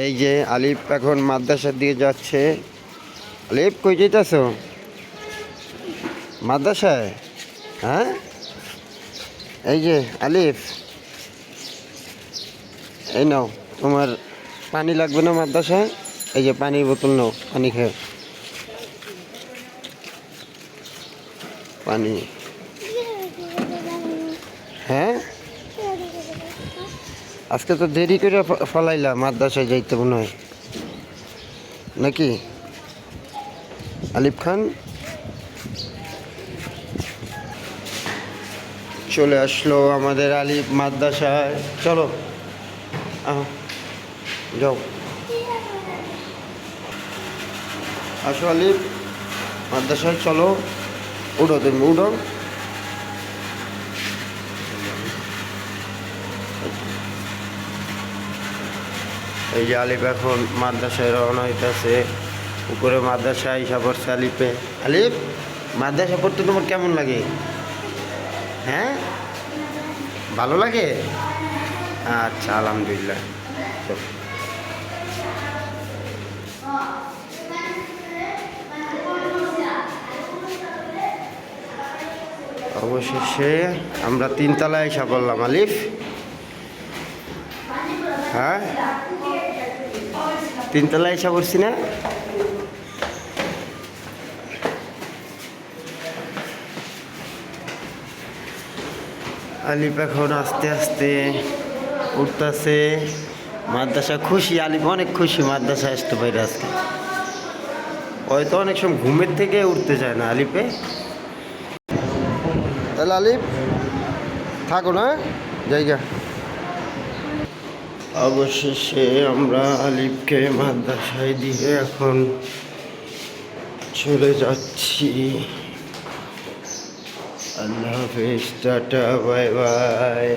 এই যে আলিফ এখন মাদ্রাসার দিকে যাচ্ছে। আলিফ কই যেতেছ? মাদ্রাসায়? হ্যাঁ, এই যে আলিফ, এই নাও, তোমার পানি লাগবে না মাদ্রাসায়? এই যে পানির বোতল নাও, পানি খেয়ে। পানি। হ্যাঁ, আজকে তো দেরি করে ফলাইলা মাদ্রাসায় যাইতে মনে হয় নাকি আলিফ খান? চলে আসলো আমাদের আলিফ মাদ্রাসায়। চলো যাও, আসো আলিফ মাদ্রাসায় চলো। উঠো, তুমি উঠো। এই যে আলিফ এখন মাদ্রাসায় রওনা হইতেছে। উপরে মাদ্রাসায় আইসা পড়ছে আলিফে। আলিফ, মাদ্রাসা পড়তে তোমার কেমন লাগে? হ্যাঁ, ভালো লাগে? আচ্ছা, আলহামদুলিল্লাহ। অবশেষে আমরা 3 তলায় এসে পড়লাম আলিফ। হ্যাঁ, 3 তলায় এসে পড়ছি না? আলিফ এখন আস্তে আস্তে উঠতেছে। মাদ্রাসা খুশি, আলিফ অনেক খুশি মাদ্রাসা আসতে পারে আজকে। হয়তো অনেক সময় ঘুমের থেকে উঠতে চায় না আলিফে। তাহলে আলিফ থাকো না জায়গা। অবশেষে আমরা আলিফকে মাদ্রাসায় দিয়ে এখন চলে যাচ্ছি। আল্লাহ হাফেজ, টাটা, বাই বাই।